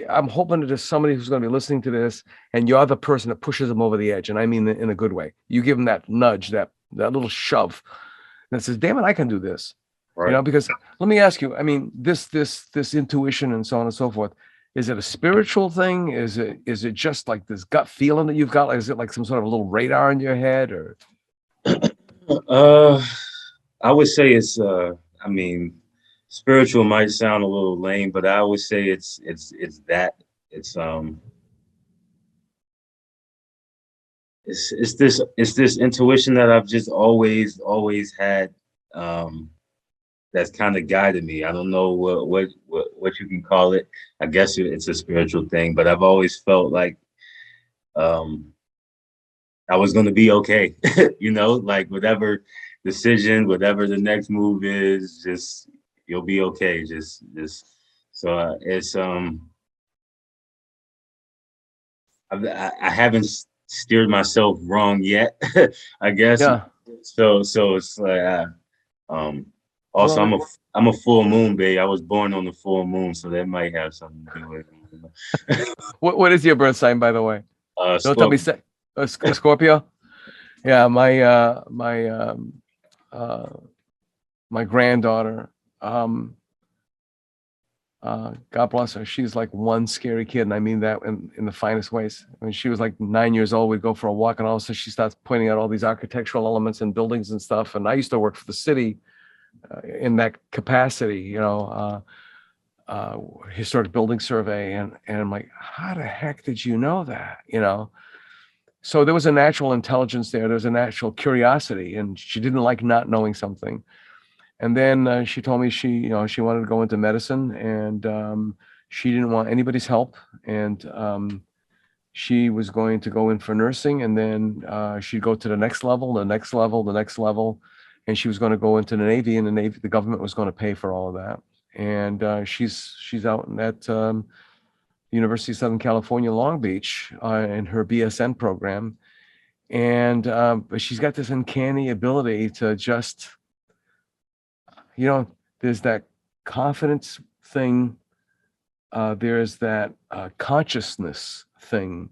I'm hoping that there's somebody who's going to be listening to this and you're the person that pushes them over the edge. And I mean in a good way. You give them that nudge, that little shove that says, damn it, I can do this. right. You know, because let me ask you, I mean, this intuition and so on and so forth, is it a spiritual thing? Is it just like this gut feeling that you've got? Like, is it like some sort of a little radar in your head, or? I would say it's I mean, spiritual might sound a little lame, but I would say it's that. It's it's this intuition that I've just always had, that's kind of guided me. I don't know what you can call it. I guess it's a spiritual thing, but I've always felt like I was going to be okay. You know, like whatever decision, whatever the next move is, just you'll be okay. Just so it's I haven't steered myself wrong yet, I guess. Yeah. So it's like also Well, I'm a full moon babe. I was born on the full moon, so that might have something to do with it. what is your birth sign, by the way? Don't tell me a Scorpio. Yeah, my granddaughter, God bless her, she's like one scary kid, and I mean that in the finest ways. When she was like 9 years old, we'd go for a walk, and all of a sudden she starts pointing out all these architectural elements and buildings and stuff. And I used to work for the city in that capacity, you know, historic building survey, and I'm like, how the heck did you know that, you know? So there was a natural intelligence there. There was a natural curiosity, and she didn't like not knowing something. And then she told me she wanted to go into medicine, and she didn't want anybody's help. And she was going to go in for nursing, and then she'd go to the next level, the next level, the next level. And she was going to go into the Navy, and the government was going to pay for all of that. And she's out at University of Southern California, Long Beach, in her BSN program. And but she's got this uncanny ability to just, you know, there's that confidence thing. There's that consciousness thing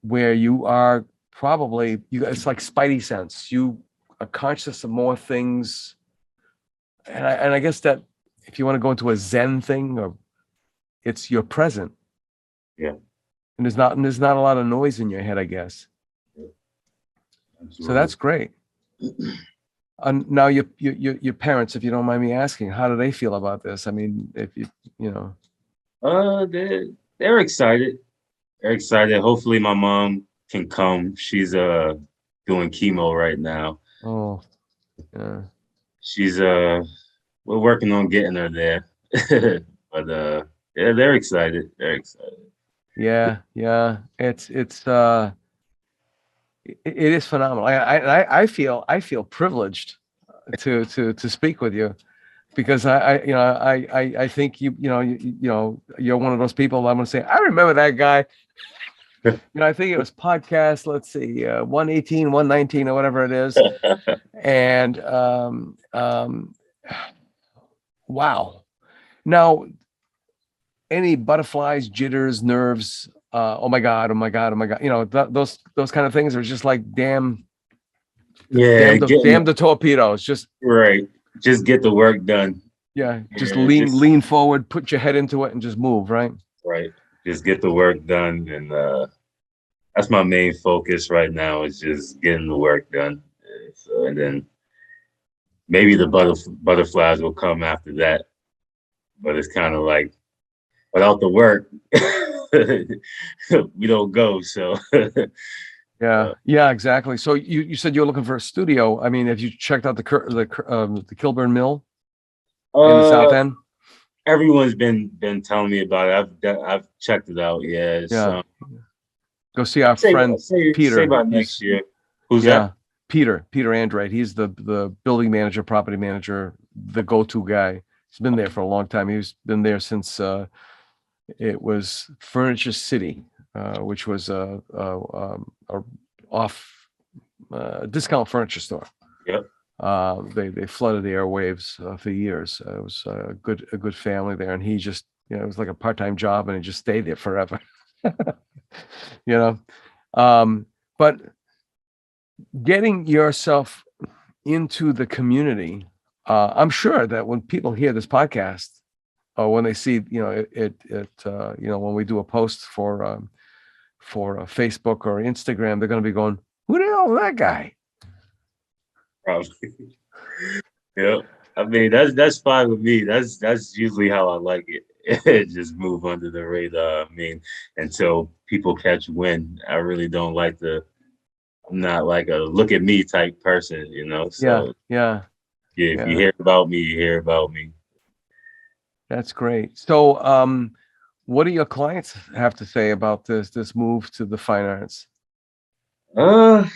where you are probably, it's like Spidey sense. You are conscious of more things. And I guess that if you want to go into a Zen thing, or it's you're present. Yeah. And there's not a lot of noise in your head, I guess. Absolutely. So that's great. Now your parents, if you don't mind me asking, how do they feel about this? I mean, if you know. They're excited. Very excited. Hopefully my mom can come. She's doing chemo right now. Oh, yeah. She's we're working on getting her there. But yeah, they're excited. They're excited. Yeah, yeah. It is phenomenal. I feel privileged to speak with you because I think you're one of those people I'm gonna say, I remember that guy. I think it was podcast, let's see, 118, 119 or whatever it is. And wow. Now, any butterflies, jitters, nerves, oh my God, oh my God, oh my God. Those kind of things are just like Yeah, damn the torpedoes. Just right. Just get the work done. just Yeah, just lean forward, put your head into it and just move, right? right. Just get the work done, and that's my main focus right now is just getting the work done. So, and then maybe the butterflies will come after that. But it's kind of like without the work, we don't go. So Yeah, yeah, exactly. So you said you were looking for a studio. I mean, have you checked out the Kilburn Mill in the South uh, End? everyone's been telling me about it. I've checked it out. Yeah, it's, Yeah, go see our say friend say Peter. about next year. Who's Yeah, that? Peter Andrade. He's the building manager, property manager, the go-to guy. He's been there for a long time. He's been there since it was Furniture City, which was a off discount furniture store. Yep. They flooded the airwaves for years. It was a good family there, and he just it was like a part-time job, and he just stayed there forever. you know, but getting yourself into the community, I'm sure that when people hear this podcast, or when they see when we do a post for Facebook or Instagram, they're going to be going, "Who the hell is that guy?" Probably. Yep. I mean, that's fine with me. That's usually how I like it. Just move under the radar. I mean, until people catch wind. I really don't like to. I'm not like a look at me type person, you know. Yeah, So yeah, yeah, if you yeah. hear about me, you hear about me. That's great. So, what do your clients have to say about this move to the fine arts? Uh,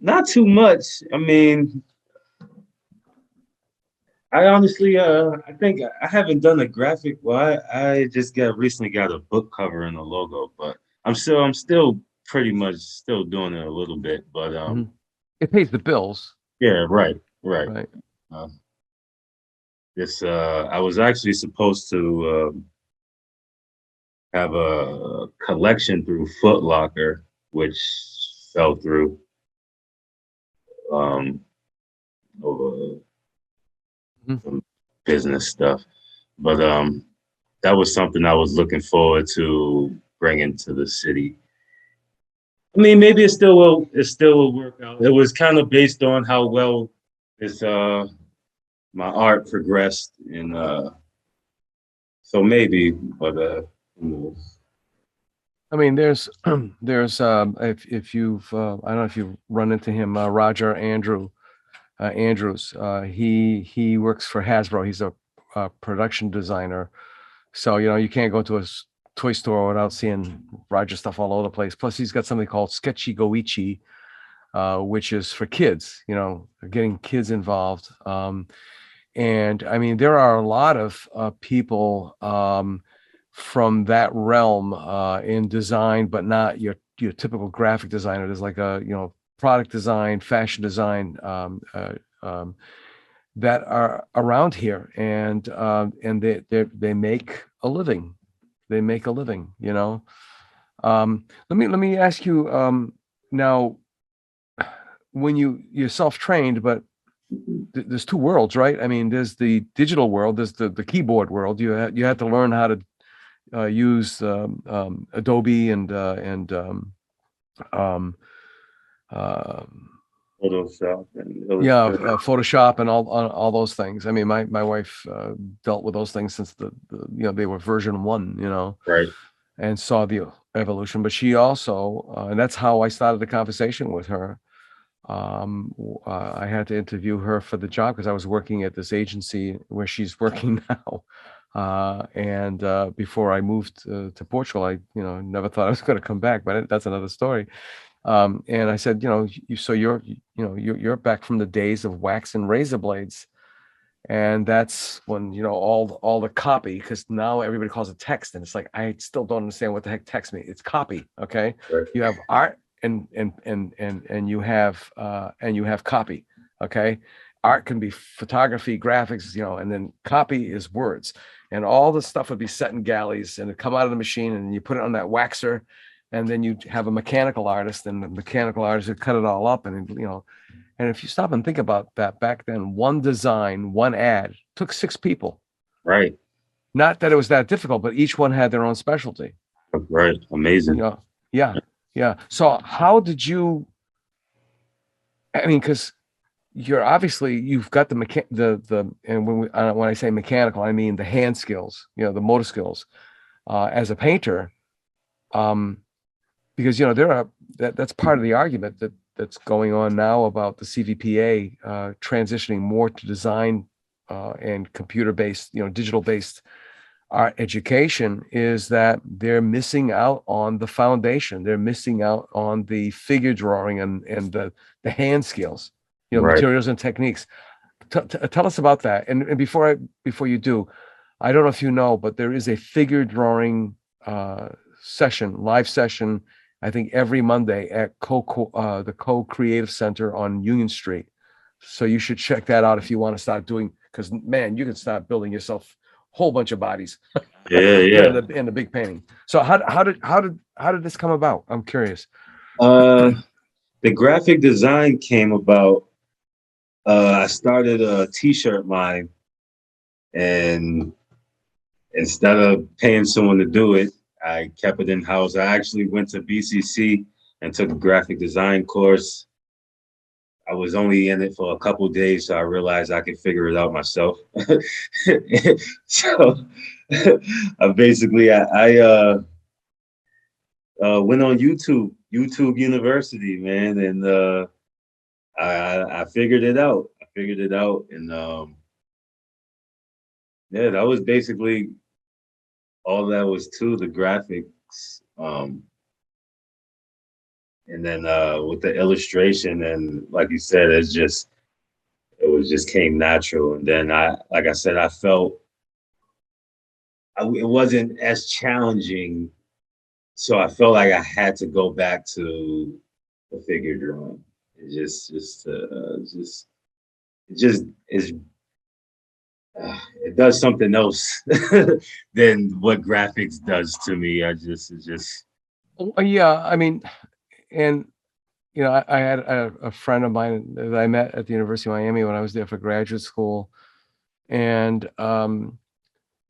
not too much. I mean, I honestly, I think I haven't done a graphic. Well, I just recently got a book cover and a logo, but I'm still pretty much still doing it a little bit. But Mhm. It pays the bills, yeah, right, right. right? Um, this I was actually supposed to have a collection through Foot Locker, which fell through um, over Mhm. some business stuff. But that was something I was looking forward to bringing to the city. I mean, maybe it still will work out. It was kind of based on how well this my art progressed, and so maybe, but who knows? I mean, there's if you've I don't know if you've run into him, Roger Andrews. He works for Hasbro. He's a production designer. So, you can't go to a toy store without seeing Roger stuff all over the place. Plus, he's got something called Sketchy Goichi, which is for kids, getting kids involved. And I mean, there are a lot of people from that realm in design, but not your typical graphic designer. There's like product design, fashion design, that are around here, and they make a living. They make a living. Let me ask you now. When you're self-trained, but there's two worlds, right? I mean, there's the digital world, there's the keyboard world. You had to learn how to use Adobe and um, Photoshop and Yeah, Illustrator. Photoshop and all those things. I mean, my wife dealt with those things since they were version 1, Right. and saw the evolution. But she also, and that's how I started the conversation with her. I had to interview her for the job because I was working at this agency where she's working now. And before I moved to Portugal, I never thought I was going to come back, but that's another story. And I said, you're back from the days of wax and razor blades. And that's when, all the copy, because now everybody calls it text. And it's like, I still don't understand what the heck text means. It's copy. Okay. Right. You have art and you have copy. Okay. Art can be photography, graphics, and then copy is words. And all the stuff would be set in galleys and it'd come out of the machine and you put it on that waxer. And then you have a mechanical artist, and the mechanical artist would cut it all up. And, and if you stop and think about that, back then, one design, one ad took 6 people. Right. Not that it was that difficult, but each one had their own specialty. Right. Amazing. Yeah. So how did you, I mean, because you've got and when I say mechanical, I mean the hand skills, the motor skills, as a painter, because that's part of the argument that's going on now about the CVPA transitioning more to design and computer-based, digital-based art education, is that they're missing out on the foundation. They're missing out on the figure drawing and the hand skills, Right. materials and techniques. Tell us about that. And before you do, I don't know if you know, but there is a figure drawing live session, I think every Monday at the Co-Creative Center on Union Street. So you should check that out if you want to start doing, because man, you can start building yourself a whole bunch of bodies. Yeah. in the big painting. So how did this come about? I'm curious. The graphic design came about. I started a t-shirt line, and instead of paying someone to do it, I kept it in house. I actually went to BCC and took a graphic design course. I was only in it for a couple of days, so I realized I could figure it out myself. So basically, I went on YouTube University, man, and I figured it out. And yeah, that was basically all that was to the graphics. And then with the illustration, and like you said, it just came natural. And then like I said, I felt it wasn't as challenging, so I felt like I had to go back to the figure drawing. It just it does something else than what graphics does to me. It just. Yeah, I mean, and I had a friend of mine that I met at the University of Miami when I was there for graduate school, and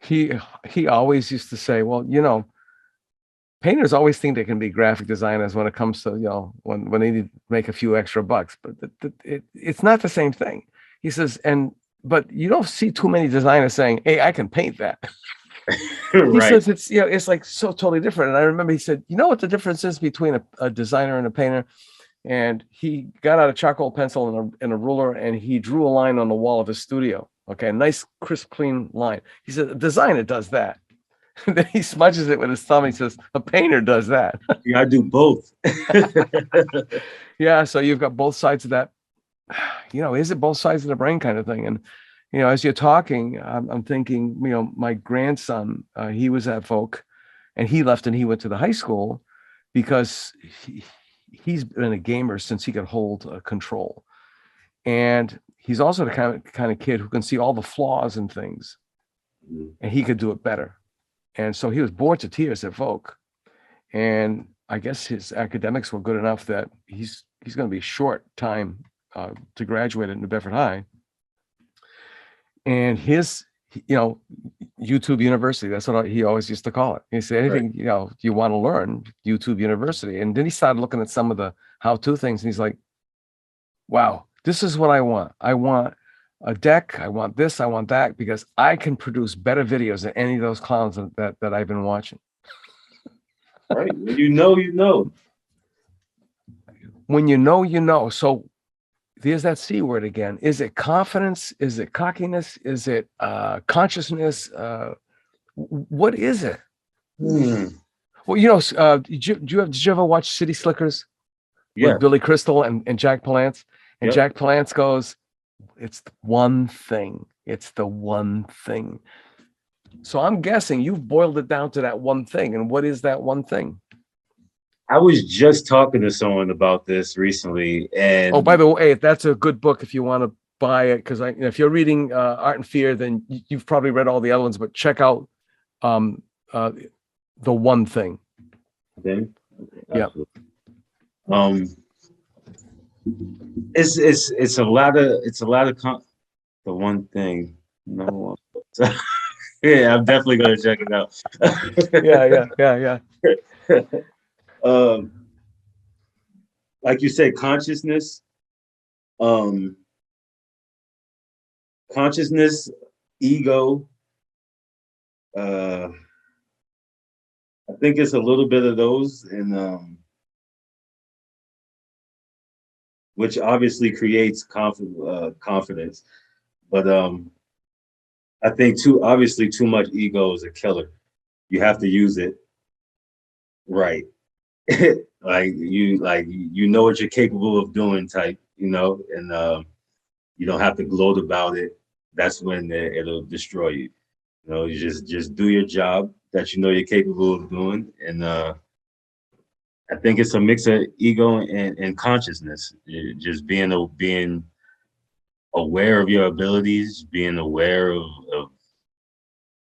he always used to say, well, painters always think they can be graphic designers when it comes to when they need to make a few extra bucks, but it's not the same thing. He says, but you don't see too many designers saying, hey, I can paint that. He says it's like so totally different. And I remember he said, you know what the difference is between a designer and a painter? And he got out a charcoal pencil and a ruler, and he drew a line on the wall of his studio. Okay, a nice, crisp, clean line. He said, a designer does that. And then he smudges it with his thumb. He says, a painter does that. You gotta do both. Yeah, so you've got both sides of that. Is it both sides of the brain kind of thing? And as you're talking, I'm thinking, my grandson, he was at Voc, and he left and he went to the high school because he's been a gamer since he could hold control. And he's also the kind of kid who can see all the flaws in things, and he could do it better. And so he was bored to tears at Voc. And I guess his academics were good enough that he's going to be short time to graduate at New Bedford High. And his, YouTube University, that's what he always used to call it. He said, anything, you want to learn, YouTube University. And then he started looking at some of the how-to things, and he's like, wow, this is what I want. I want a deck. I want this. I want that, because I can produce better videos than any of those clowns that I've been watching. Right. When you know, you know. When you know, you know. So there's that C word again. Is it confidence? Is it cockiness? Is it consciousness? What is it? Hmm. Well, did you ever watch City Slickers Yeah. with Billy Crystal and Jack Palance? And Yep. Jack Palance goes, it's the one thing. It's the one thing. So I'm guessing you've boiled it down to that one thing. And what is that one thing? I was just talking to someone about this recently, and Oh, by the way, that's a good book if you want to buy it, because if you're reading Art and Fear, then you've probably read all the other ones. But check out the one thing. okay. Yeah. Um, it's a lot of the one thing. No. Yeah, I'm definitely gonna check it out. Yeah. Um, like you said, consciousness, um, ego. I think it's a little bit of those, and which obviously creates confidence. But I think too much ego is a killer. You have to use it right. You know what you're capable of doing type, and you don't have to gloat about it. That's when it'll destroy you. You just do your job that you know you're capable of doing, and I think it's a mix of ego and consciousness. Just being aware of your abilities, being aware of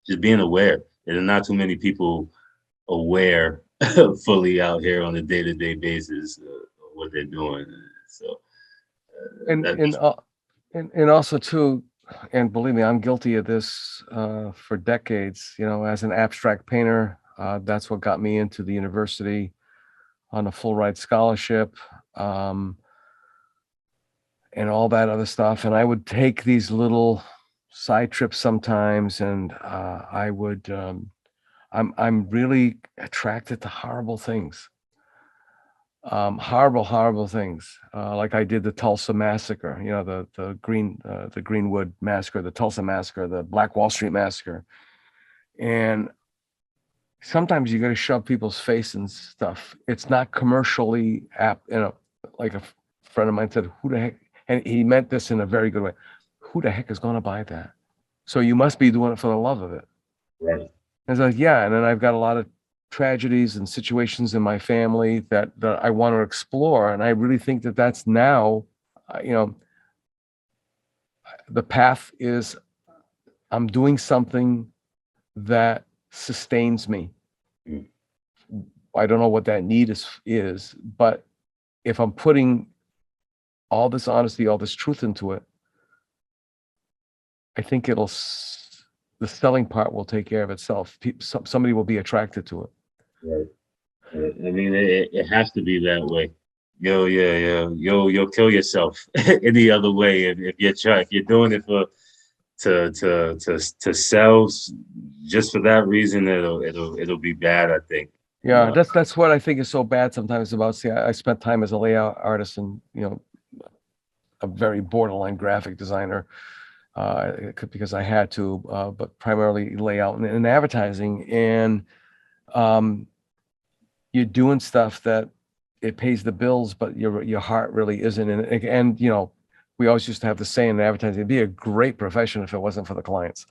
just being aware. There are not too many people aware fully out here on a day-to-day basis of what they're doing. So and also too, and believe me, I'm guilty of this for decades. As an abstract painter, that's what got me into the university on a full ride scholarship, and all that other stuff. And I would take these little side trips sometimes, and I would. I'm really attracted to horrible things. Horrible things. Like I did the Tulsa massacre, the Greenwood massacre, the Tulsa massacre, the Black Wall Street massacre. And sometimes you got to shove people's face and stuff. It's not commercially apt, like a friend of mine said, who the heck, and he meant this in a very good way. Who the heck is going to buy that? So you must be doing it for the love of it. right. And it's like, yeah. And then I've got a lot of tragedies and situations in my family that I want to explore. And I really think that that's now, the path is I'm doing something that sustains me. Mm. I don't know what that need is, but if I'm putting all this honesty, all this truth into it, I think the selling part will take care of itself. Somebody will be attracted to it. Right. I mean, it has to be that way. You'll kill yourself any other way if you're doing it to sell just for that reason. It'll be bad, I think. Yeah, that's what I think is so bad sometimes about. See, I spent time as a layout artist and a very borderline graphic designer, because I had to, but primarily layout and advertising. And you're doing stuff that it pays the bills, but your heart really isn't in it. And we always used to have the saying in advertising, it'd be a great profession if it wasn't for the clients.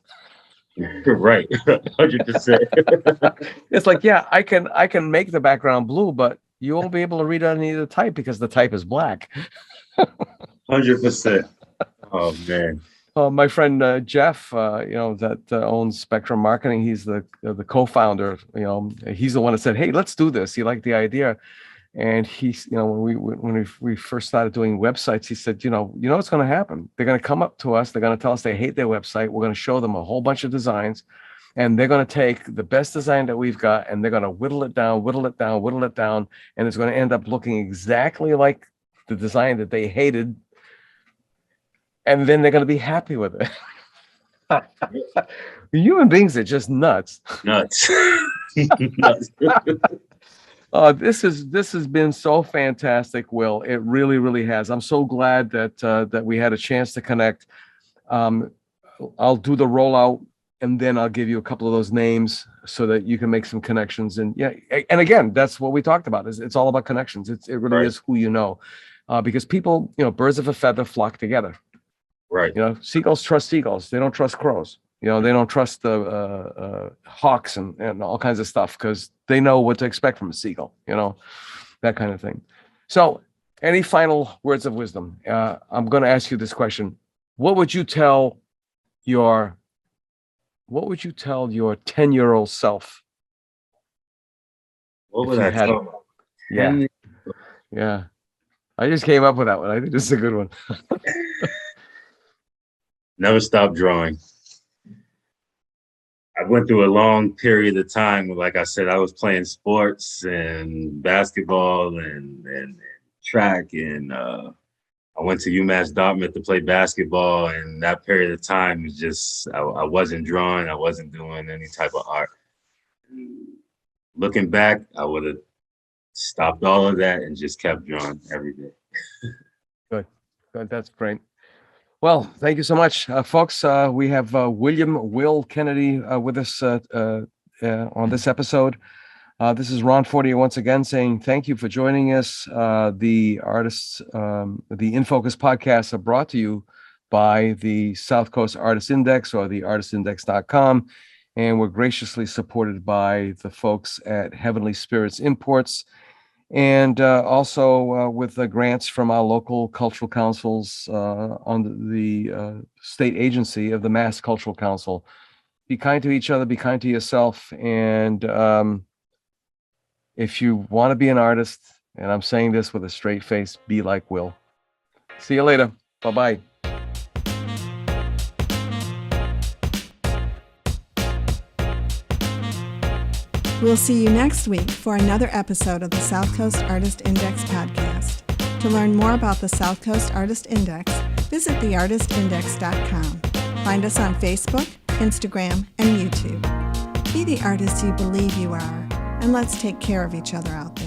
Right. 100%. It's like, yeah, I can make the background blue, but you won't be able to read any of the type because the type is black. 100%. Oh man. My friend Jeff, that owns Spectrum Marketing, he's the co-founder. He's the one that said, "Hey, let's do this." He liked the idea, and he's, when we first started doing websites, he said, what's going to happen? They're going to come up to us. They're going to tell us they hate their website. We're going to show them a whole bunch of designs, and they're going to take the best design that we've got, and they're going to whittle it down, and it's going to end up looking exactly like the design that they hated and then they're going to be happy with it. Human beings are just nuts. Nuts. Nuts. This has been so fantastic, Will. It really, really has. I'm so glad that we had a chance to connect. I'll do the rollout, and then I'll give you a couple of those names so that you can make some connections. And yeah, and again, that's what we talked about. Is it's all about connections. It really Right. is who you know, because people, birds of a feather flock together. Right. Seagulls trust seagulls. They don't trust crows. They don't trust the hawks and all kinds of stuff because they know what to expect from a seagull, that kind of thing. So any final words of wisdom? I'm going to ask you this question. What would you tell your 10-year-old self? What If would you I had- tell? Yeah. Yeah. I just came up with that one. I think this is a good one. Never stop drawing. I went through a long period of time. Like I said, I was playing sports and basketball and track. And I went to UMass Dartmouth to play basketball. And that period of time was just, I wasn't drawing. I wasn't doing any type of art. Looking back, I would have stopped all of that and just kept drawing every day. Good. That's great. Well, thank you so much, folks. We have Will Kenedy with us on this episode. This is Ron Fortier once again saying thank you for joining us. The In Focus podcasts are brought to you by the South Coast Artist Index or the artistindex.com. And we're graciously supported by the folks at Heavenly Spirits Imports. And also with the grants from our local cultural councils on the state agency of the Mass Cultural Council. Be kind to each other, be kind to yourself. And if you want to be an artist, and I'm saying this with a straight face, be like Will. See you later. Bye-bye. We'll see you next week for another episode of the South Coast Artist Index podcast. To learn more about the South Coast Artist Index, visit theartistindex.com. Find us on Facebook, Instagram, and YouTube. Be the artist you believe you are, and let's take care of each other out there.